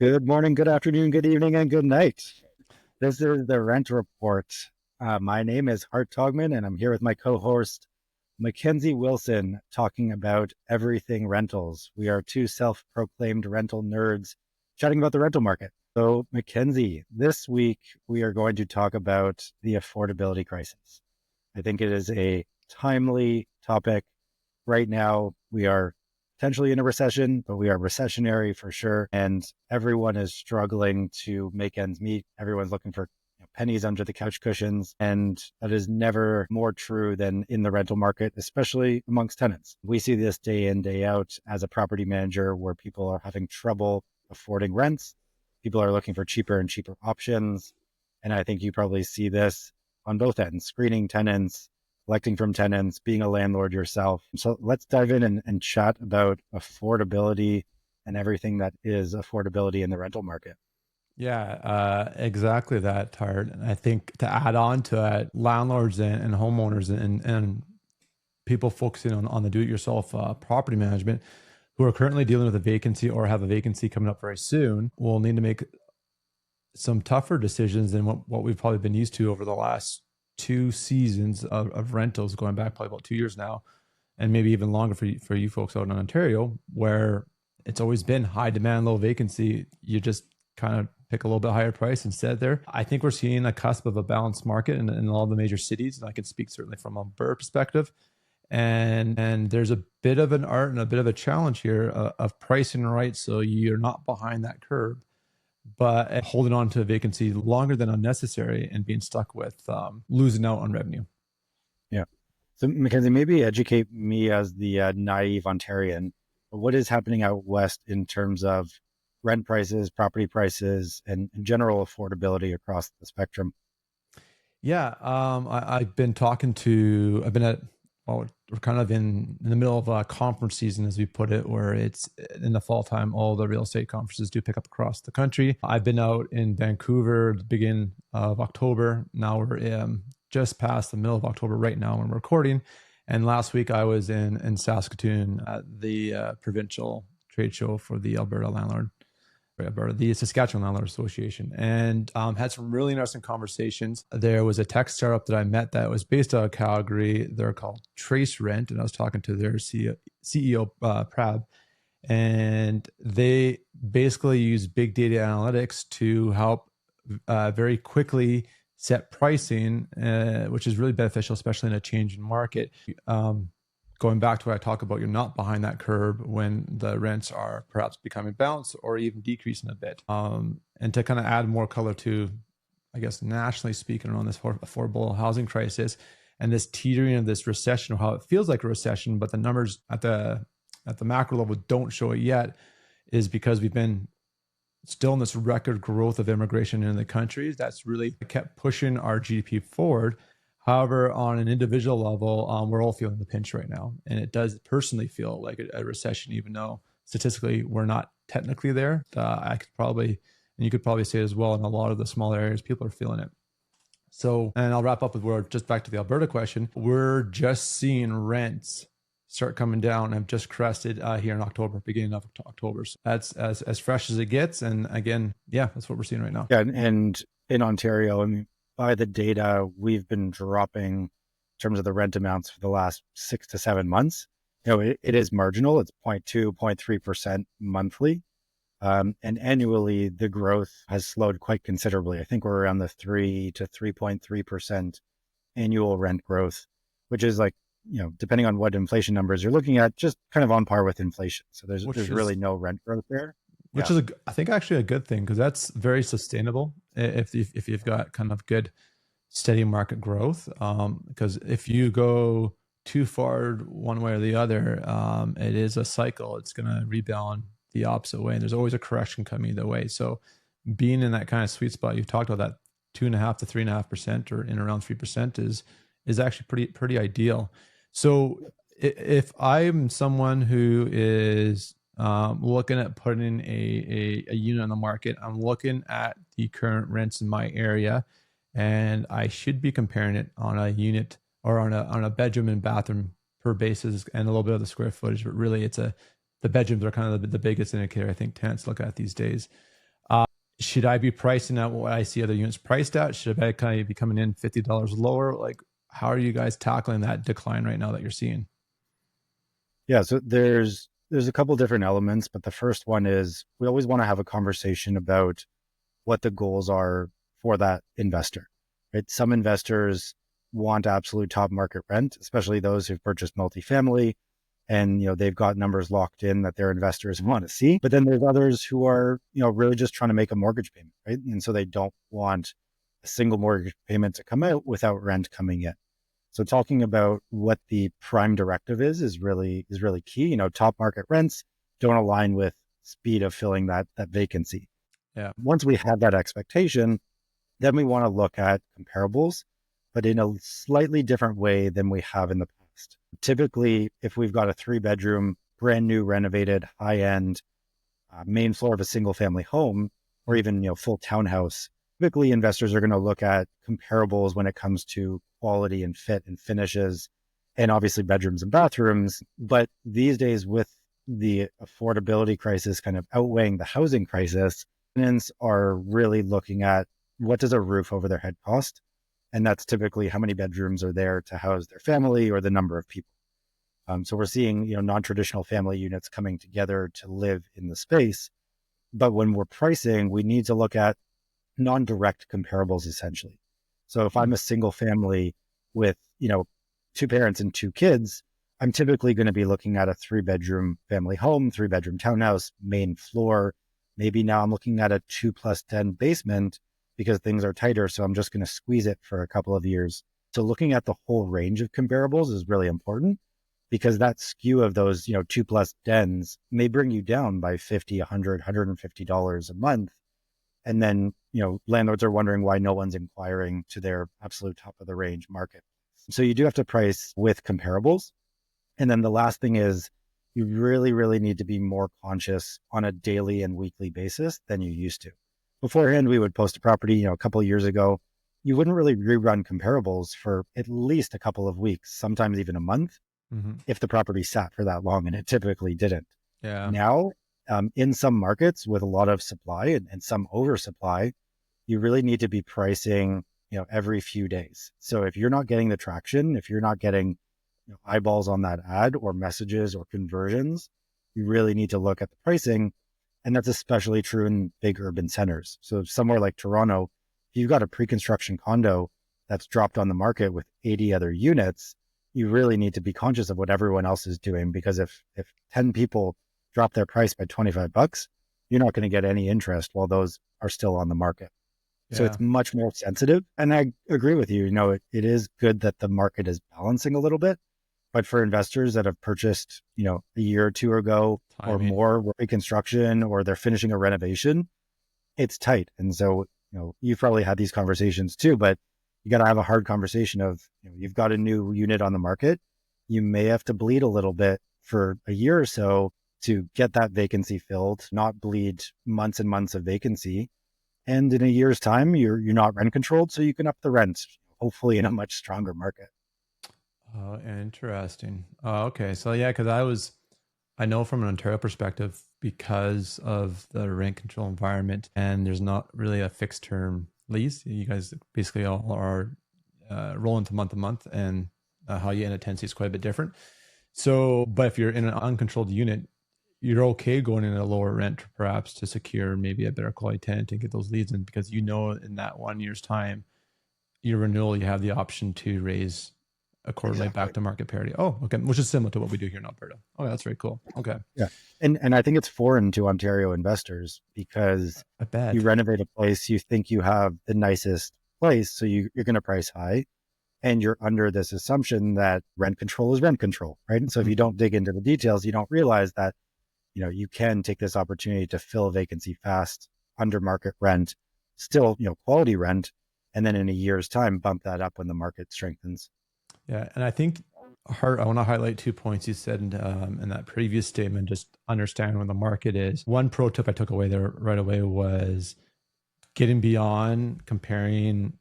Good morning, good afternoon, good evening, and good night. This is the Rent Report. My name is Hart Togman, and I'm here with my co-host, Mackenzie Wilson, talking about everything rentals. We are two self-proclaimed rental nerds chatting about the rental market. So, Mackenzie, this week we are going to talk about the affordability crisis. I think it is a timely topic. Right now, we are potentially in a recession, but we are recessionary for sure. And everyone is struggling to make ends meet. Everyone's looking for pennies under the couch cushions. And that is never more true than in the rental market, especially amongst tenants. We see this day in, day out as a property manager where people are having trouble affording rents. People are looking for cheaper and cheaper options. And I think you probably see this on both ends, screening tenants, collecting from tenants, being a landlord yourself. So let's dive in and chat about affordability and everything that is affordability in the rental market. Yeah, exactly that, Tart. And I think to add on to that, landlords and homeowners and people focusing on the do-it-yourself property management who are currently dealing with a vacancy or have a vacancy coming up very soon will need to make some tougher decisions than what we've probably been used to over the last two seasons of rentals, going back probably about 2 years now, and maybe even longer for you folks out in Ontario, where it's always been high demand, low vacancy. You just kind of pick a little bit higher price instead there. I think we're seeing a cusp of a balanced market in all the major cities. And I can speak certainly from a Alberta perspective. And there's a bit of an art and a bit of a challenge here of pricing right so you're not behind that curve, but holding on to a vacancy longer than unnecessary and being stuck with losing out on revenue. Yeah. So Mackenzie, maybe educate me as the naive Ontarian. What is happening out west in terms of rent prices, property prices, and general affordability across the spectrum? Yeah, I've been well, we're kind of in the middle of a conference season, as we put it, where it's in the fall time. All the real estate conferences do pick up across the country. I've been out in Vancouver the beginning of October. Now we're just past the middle of October right now when we're recording. And last week I was in Saskatoon at the provincial trade show for the the Saskatchewan Landlords Association, and had some really interesting conversations. There was a tech startup that I met that was based out of Calgary. They're called Trace Rent, and I was talking to their CEO, Prab, and they basically use big data analytics to help very quickly set pricing, which is really beneficial, especially in a changing market. Going back to what I talk about, you're not behind that curve when the rents are perhaps becoming balanced or even decreasing a bit. And to kind of add more color to, I guess, nationally speaking, around this affordable housing crisis and this teetering of this recession, or how it feels like a recession, but the numbers at the macro level don't show it yet, is because we've been still in this record growth of immigration in the country. That's really kept pushing our GDP forward. However, on an individual level, we're all feeling the pinch right now. And it does personally feel like a recession, even though statistically we're not technically there. I could probably, and you could probably say it as well, in a lot of the smaller areas, people are feeling it. So, and I'll wrap up with where, just back to the Alberta question, we're just seeing rents start coming down and have just crested here in October, beginning of October. So that's as fresh as it gets. And again, yeah, that's what we're seeing right now. Yeah, and in Ontario, I mean, by the data, we've been dropping in terms of the rent amounts for the last 6 to 7 months. It is marginal. It's 0.2, 0.3% monthly. And annually, the growth has slowed quite considerably. I think we're around the 3 to 3.3% annual rent growth, which is like, depending on what inflation numbers you're looking at, just kind of on par with inflation. So there's really no rent growth there. Which is, I think, actually a good thing, because that's very sustainable if you've got kind of good, steady market growth. Because if you go too far one way or the other, it is a cycle. It's going to rebound the opposite way, and there's always a correction coming either way. So being in that kind of sweet spot, you've talked about that 2.5 to 3.5%, or in around 3%, is actually pretty ideal. So if I'm someone who is looking at putting a unit on the market, I'm looking at the current rents in my area, and I should be comparing it on a unit or on a bedroom and bathroom per basis and a little bit of the square footage. But really, the bedrooms are kind of the biggest indicator I think tenants look at these days. should I be pricing at what I see other units priced at? Should I kind of be coming in $50 lower? Like, how are you guys tackling that decline right now that you're seeing? Yeah, so there's a couple different elements, but the first one is we always want to have a conversation about what the goals are for that investor, right? Some investors want absolute top market rent, especially those who've purchased multifamily and they've got numbers locked in that their investors want to see. But then there's others who are really just trying to make a mortgage payment, right? And so they don't want a single mortgage payment to come out without rent coming in. So talking about what the prime directive is really key. Top market rents don't align with speed of filling that vacancy. Yeah. Once we have that expectation, then we want to look at comparables, but in a slightly different way than we have in the past. Typically, if we've got a 3-bedroom, brand new, renovated, high end, main floor of a single family home, or even full townhouse, typically investors are going to look at comparables when it comes to quality and fit and finishes, and obviously bedrooms and bathrooms. But these days, with the affordability crisis kind of outweighing the housing crisis, tenants are really looking at what does a roof over their head cost? And that's typically how many bedrooms are there to house their family or the number of people. So we're seeing, non-traditional family units coming together to live in the space. But when we're pricing, we need to look at non-direct comparables, essentially. So if I'm a single family with, 2 parents and 2 kids, I'm typically going to be looking at a 3-bedroom family home, 3-bedroom townhouse, main floor. Maybe now I'm looking at a 2+10 basement because things are tighter. So I'm just going to squeeze it for a couple of years. So looking at the whole range of comparables is really important, because that skew of those, 2+10s may bring you down by $50, $100, $150 a month. And then, landlords are wondering why no one's inquiring to their absolute top of the range market. So you do have to price with comparables. And then the last thing is you really, really need to be more conscious on a daily and weekly basis than you used to. Beforehand, we would post a property, a couple of years ago. You wouldn't really rerun comparables for at least a couple of weeks, sometimes even a month, if the property sat for that long, and it typically didn't. Yeah. Now, in some markets with a lot of supply and some oversupply, you really need to be pricing, every few days. So if you're not getting the traction, if you're not getting eyeballs on that ad or messages or conversions, you really need to look at the pricing. And that's especially true in big urban centers. So somewhere like Toronto, if you've got a pre-construction condo that's dropped on the market with 80 other units, you really need to be conscious of what everyone else is doing, because if 10 people drop their price by $25, you're not going to get any interest while those are still on the market. Yeah. So it's much more sensitive. And I agree with you. It is good that the market is balancing a little bit, but for investors that have purchased, a year or two ago or more reconstruction, or they're finishing a renovation, it's tight. And so, you've probably had these conversations too, but you got to have a hard conversation of, you've got a new unit on the market. You may have to bleed a little bit for a year or so to get that vacancy filled, not bleed months and months of vacancy. And in a year's time, you're not rent controlled, so you can up the rent, hopefully in a much stronger market. Oh, interesting. Okay. So yeah, because I know from an Ontario perspective, because of the rent control environment, and there's not really a fixed term lease. You guys basically all are rolling to month, and how you end a tenancy is quite a bit different. So, but if you're in an uncontrolled unit, you're okay going in a lower rent, perhaps, to secure maybe a better quality tenant and get those leads in, because in that 1 year's time, your renewal, you have the option to raise accordingly back to market parity. Oh, okay. Which is similar to what we do here in Alberta. Oh, that's very cool. Okay. Yeah. And I think it's foreign to Ontario investors, because I bet you renovate a place, you think you have the nicest place, so you're going to price high, and you're under this assumption that rent control is rent control, right? And so if you don't dig into the details, you don't realize that, you can take this opportunity to fill a vacancy fast, under market rent, still, quality rent, and then in a year's time, bump that up when the market strengthens. Yeah. And I think, Hart, I want to highlight 2 points you said in that previous statement, just understand where the market is. One pro tip I took away there right away was getting beyond comparing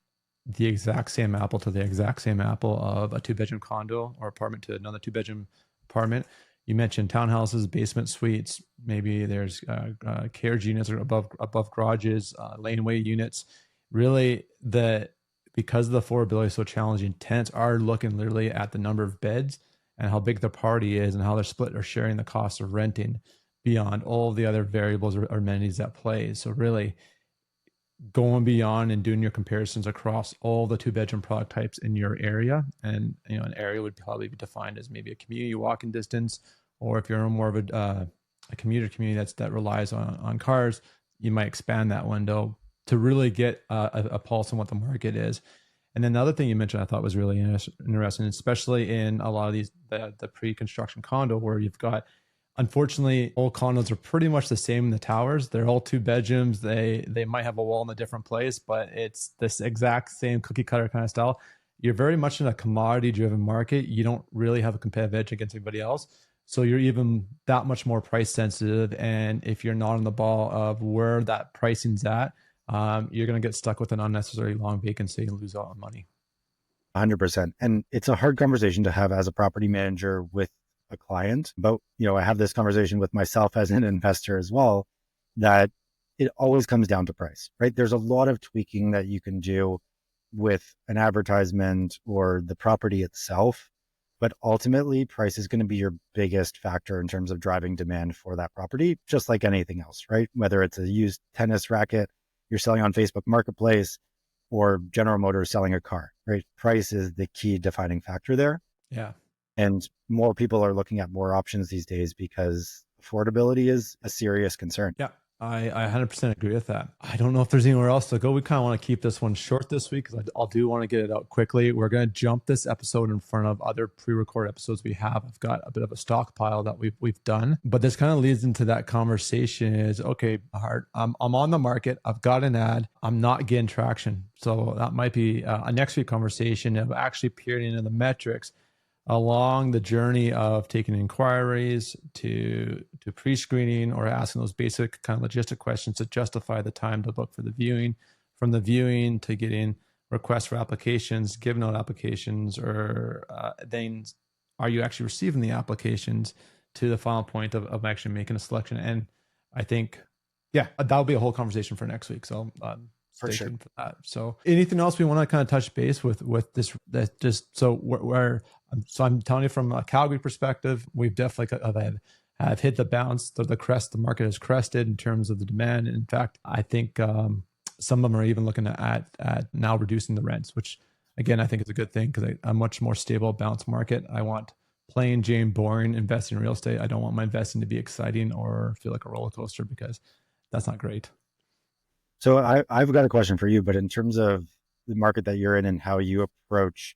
the exact same apple to the exact same apple of a 2-bedroom condo or apartment to another 2-bedroom apartment. You mentioned townhouses, basement suites. Maybe there's carriage units or above garages, laneway units. Really, because the affordability is so challenging, tenants are looking literally at the number of beds and how big the party is and how they're split or sharing the cost of renting beyond all the other variables or amenities at play. So really going beyond and doing your comparisons across all the 2-bedroom product types in your area. And, an area would probably be defined as maybe a community walking distance, or if you're more of a commuter community that relies on cars, you might expand that window to really get a pulse on what the market is. And then the other thing you mentioned I thought was really interesting, especially in a lot of these, the pre-construction condo where you've got, unfortunately, all condos are pretty much the same in the towers. They're all 2 bedrooms. They might have a wall in a different place, but it's this exact same cookie cutter kind of style. You're very much in a commodity driven market. You don't really have a competitive edge against anybody else. So you're even that much more price sensitive. And if you're not on the ball of where that pricing's at, you're going to get stuck with an unnecessarily long vacancy and lose out on money. 100%. And it's a hard conversation to have as a property manager with a client. But, I have this conversation with myself as an investor as well, that it always comes down to price, right? There's a lot of tweaking that you can do with an advertisement or the property itself. But ultimately, price is going to be your biggest factor in terms of driving demand for that property, just like anything else, right? Whether it's a used tennis racket you're selling on Facebook Marketplace or General Motors selling a car, right? Price is the key defining factor there. Yeah. And more people are looking at more options these days because affordability is a serious concern. Yeah. I 100% agree with that. I don't know if there's anywhere else to go. We kind of want to keep this one short this week because I do want to get it out quickly. We're going to jump this episode in front of other pre-recorded episodes we have. I've got a bit of a stockpile that we've done, but this kind of leads into that conversation is, okay, Hart, I'm on the market. I've got an ad. I'm not getting traction. So that might be a next week conversation of actually peering into the metrics along the journey of taking inquiries to pre-screening or asking those basic kind of logistic questions to justify the time to book for the viewing, from the viewing to getting requests for applications, giving out applications, or then are you actually receiving the applications to the final point of actually making a selection. And I think, that'll be a whole conversation for next week. So stay tuned for that. So anything else we want to kind of touch base with this, that just so I'm telling you from a Calgary perspective, we've definitely have hit the bounce, the crest, the market has crested in terms of the demand. In fact, I think some of them are even looking at now reducing the rents, which again, I think is a good thing because a much more stable bounce market. I want plain Jane boring investing in real estate. I don't want my investing to be exciting or feel like a roller coaster because that's not great. So I've got a question for you, but in terms of the market that you're in and how you approach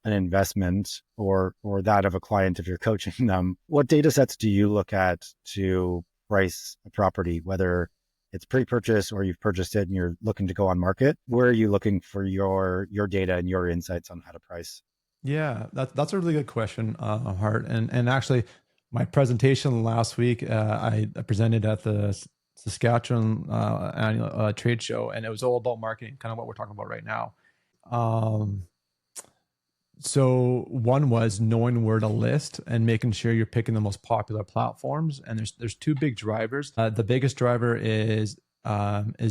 an investment or that of a client if you're coaching them, what data sets do you look at to price a property, whether it's pre-purchase or you've purchased it and you're looking to go on market? Where are you looking for your data and your insights on how to price? Yeah, that's a really good question, Hart. And actually, my presentation last week, I presented at the Saskatchewan annual trade show, and it was all about marketing, kind of what we're talking about right now. So one was knowing where to list and making sure you're picking the most popular platforms. And there's 2 big drivers. The biggest driver is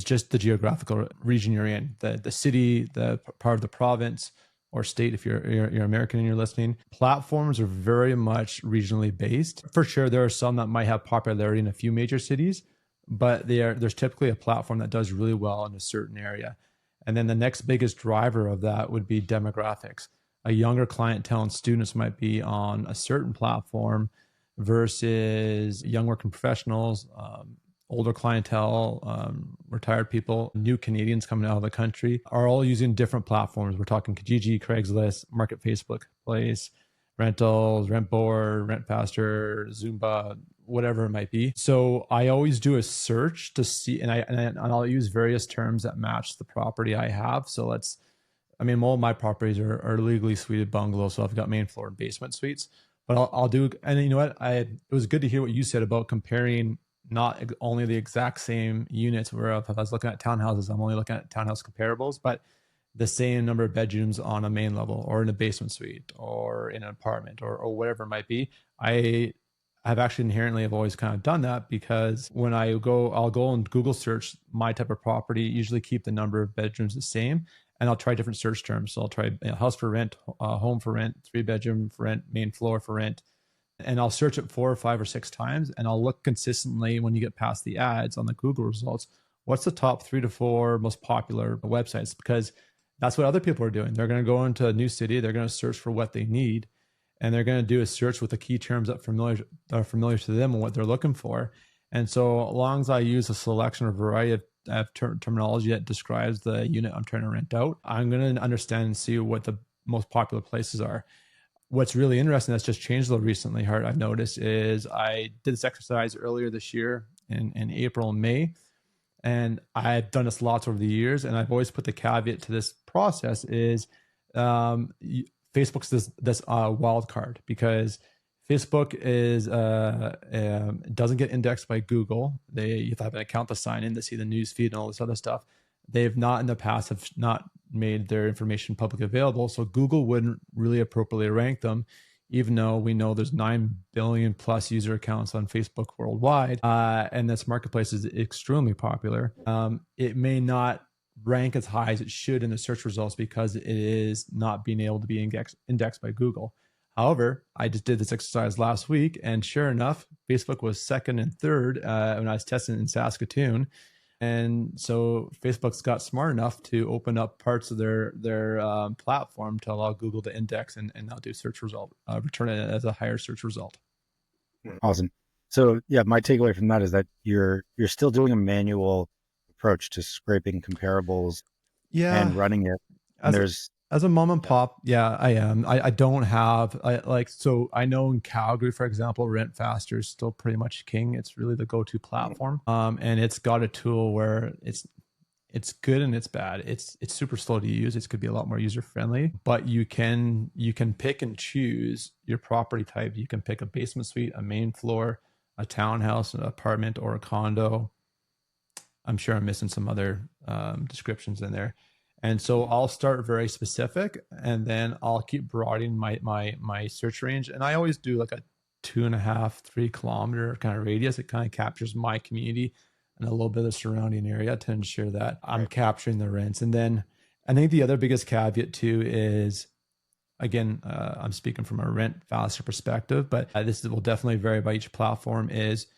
just the geographical region you're in, the city, the part of the province or state. If you're American and you're listening, platforms are very much regionally based. For sure, there are some that might have popularity in a few major cities, but there's typically a platform that does really well in a certain area. And then the next biggest driver of that would be demographics. A younger clientele and students might be on a certain platform versus young working professionals, older clientele, retired people, new Canadians coming out of the country are all using different platforms. We're talking Kijiji, Craigslist, Market Facebook Place, rentals, Rentboard, RentPaster, Zumba, whatever it might be. So I always do a search to see, and I'll use various terms that match the property I have. So all of my properties are legally suited bungalows. So I've got main floor and basement suites, but I'll do, and you know what? It was good to hear what you said about comparing not only the exact same units, where if I was looking at townhouses, I'm only looking at townhouse comparables, but the same number of bedrooms on a main level or in a basement suite or in an apartment or whatever it might be. I've actually inherently have always kind of done that, because when I'll go and Google search my type of property, usually keep the number of bedrooms the same, and I'll try different search terms. So I'll try house for rent, home for rent, 3-bedroom for rent, main floor for rent, and I'll search it 4 or 5 or 6 times, and I'll look consistently when you get past the ads on the Google results. What's the top 3 to 4 most popular websites? Because that's what other people are doing. They're going to go into a new city, they're going to search for what they need, and they're going to do a search with the key terms that are familiar to them and what they're looking for. And so, as long as I use a selection or variety of terminology that describes the unit I'm trying to rent out, I'm going to understand and see what the most popular places are. What's really interesting that's just changed a little recently, Hart, I've noticed, is I did this exercise earlier this year in April and May. And I've done this lots over the years, and I've always put the caveat to this process is Facebook's this wild card, because Facebook is doesn't get indexed by Google. You have to have an account to sign in to see the news feed and all this other stuff. They've not in the past have not made their information publicly available, so Google wouldn't really appropriately rank them, even though we know there's 9 billion plus user accounts on Facebook worldwide, and this marketplace is extremely popular. It may not rank as high as it should in the search results because it is not being able to be indexed by Google. However, I just did this exercise last week, and sure enough, Facebook was second and third when I was testing in Saskatoon. And so Facebook's got smart enough to open up parts of their platform to allow Google to index and now do search result, return it as a higher search result. Awesome. So yeah, my takeaway from that is that you're still doing a manual approach to scraping comparables and running it. And as a mom and pop, yeah, I am. I don't have so I know in Calgary, for example, Rent Faster is still pretty much king. It's really the go-to platform. And it's got a tool where it's good and it's bad. It's super slow to use. It could be a lot more user-friendly, but you can pick and choose your property type. You can pick a basement suite, a main floor, a townhouse, an apartment, or a condo. I'm sure I'm missing some other descriptions in there. And so I'll start very specific, and then I'll keep broadening my search range. And I always do like a 2.5-3 kilometer kind of radius. It kind of captures my community and a little bit of the surrounding area to ensure that I'm capturing the rents. And then I think the other biggest caveat too is, again, I'm speaking from a Rent Faster perspective, but this will definitely vary by each platform, is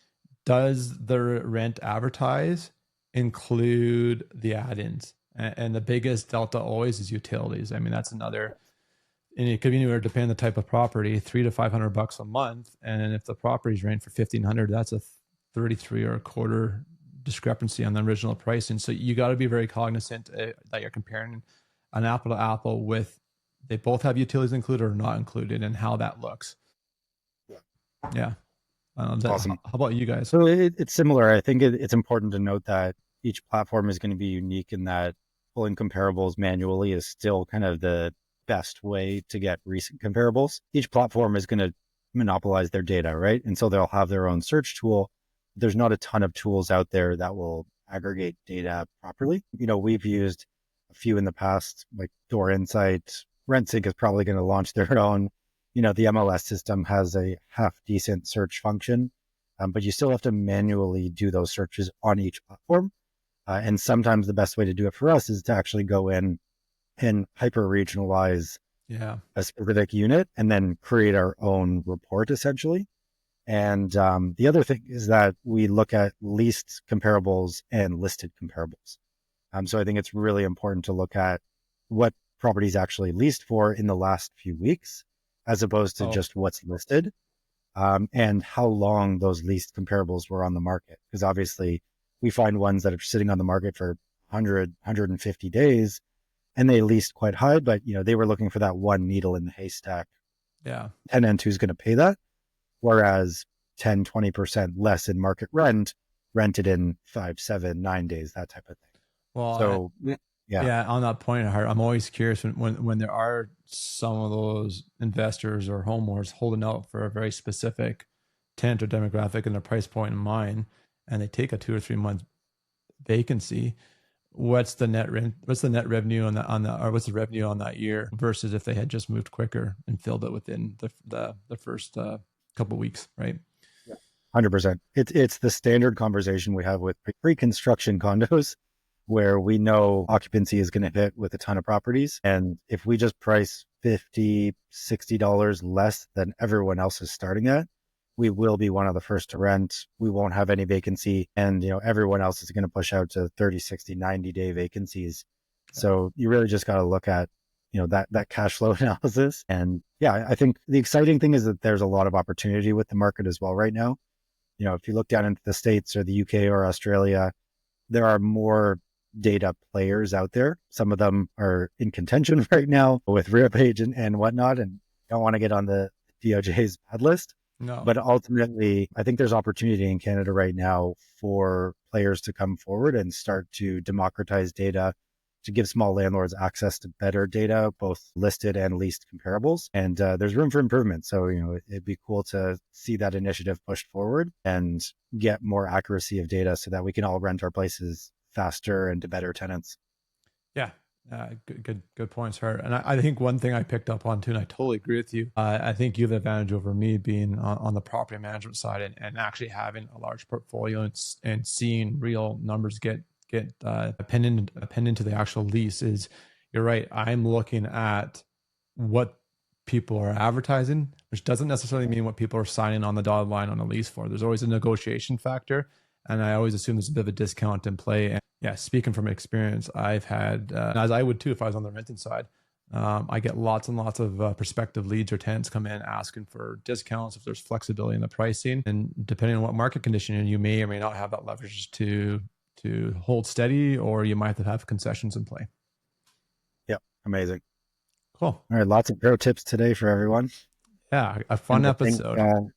does the rent advertise include the add-ins? And the biggest delta always is utilities. I mean, that's another, and it could be anywhere depending on the type of property, $300 to $500 a month. And if the property's rent for $1,500, that's a 33 or a quarter discrepancy on the original pricing. So you got to be very cognizant that you're comparing an apple to apple with, they both have utilities included or not included, and how that looks. Yeah. Awesome. How about you guys? So it's similar. I think it's important to note that each platform is going to be unique in that pulling comparables manually is still kind of the best way to get recent comparables. Each platform is going to monopolize their data, right? And so they'll have their own search tool. There's not a ton of tools out there that will aggregate data properly. We've used a few in the past, like Door Insight. RentSync is probably going to launch their own. The MLS system has a half decent search function, but you still have to manually do those searches on each platform. And sometimes the best way to do it for us is to actually go in and hyper regionalize a specific unit and then create our own report essentially. And the other thing is that we look at leased comparables and listed comparables. So I think it's really important to look at what properties actually leased for in the last few weeks, as opposed to just what's listed, and how long those leased comparables were on the market. Because obviously we find ones that are sitting on the market for 100, 150 days, and they leased quite high, but they were looking for that one needle in the haystack tenant who's going to pay that. Whereas 10, 20% less in market rent, rented in 5, 7, 9 days, that type of thing. Well, so on that point, I'm always curious when there are some of those investors or homeowners holding out for a very specific tenant or demographic and their price point in mind, and they take a 2 or 3 month vacancy. What's the net revenue or what's the revenue on that year versus if they had just moved quicker and filled it within the first couple of weeks, right? 100%. It's the standard conversation we have with pre-construction condos where we know occupancy is going to hit with a ton of properties. And if we just price $50, $60 less than everyone else is starting at, we will be one of the first to rent. We won't have any vacancy. And, everyone else is going to push out to 30, 60, 90-day vacancies. So you really just got to look at, that cash flow analysis. And yeah, I think the exciting thing is that there's a lot of opportunity with the market as well right now. If you look down into the States or the UK or Australia, there are more data players out there. Some of them are in contention right now with RealPage and whatnot, and don't want to get on the DOJ's bad list. No. But ultimately, I think there's opportunity in Canada right now for players to come forward and start to democratize data, to give small landlords access to better data, both listed and leased comparables. And there's room for improvement. So, it'd be cool to see that initiative pushed forward and get more accuracy of data so that we can all rent our places faster and to better tenants. Yeah. Good points, Hart. And I think one thing I picked up on too, and I totally agree with you. I think you have the advantage over me being on the property management side and actually having a large portfolio and seeing real numbers get pinned into the actual lease. Is you're right. I'm looking at what people are advertising, which doesn't necessarily mean what people are signing on the dotted line on a lease for. There's always a negotiation factor. And I always assume there's a bit of a discount in play. And yeah, speaking from experience, I've had, as I would too if I was on the renting side, I get lots and lots of prospective leads or tenants come in asking for discounts if there's flexibility in the pricing. And depending on what market condition, you may or may not have that leverage to hold steady, or you might have concessions in play. Yep. Amazing. Cool. All right. Lots of pro tips today for everyone. Yeah. A fun episode.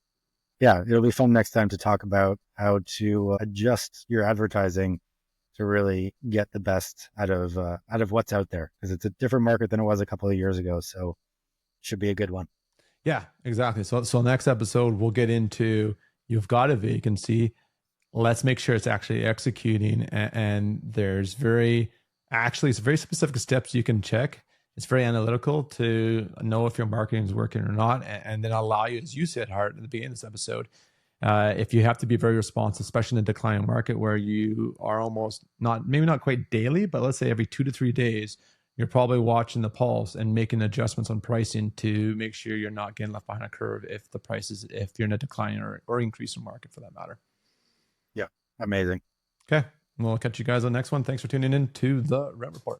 Yeah, it'll be fun next time to talk about how to adjust your advertising to really get the best out of what's out there, because it's a different market than it was a couple of years ago. So it should be a good one. Yeah, exactly. So next episode, we'll get into, you've got a vacancy. Let's make sure it's actually executing. And there's very specific steps you can check. It's very analytical to know if your marketing is working or not, and then allow you, as you said, Hart, at the beginning of this episode, if you have to be very responsive, especially in a declining market where you are almost maybe not quite daily, but let's say every 2 to 3 days, you're probably watching the pulse and making adjustments on pricing to make sure you're not getting left behind a curve if you're in a declining or increasing market for that matter. Yeah, amazing. Okay, we'll catch you guys on the next one. Thanks for tuning in to the Rent Report.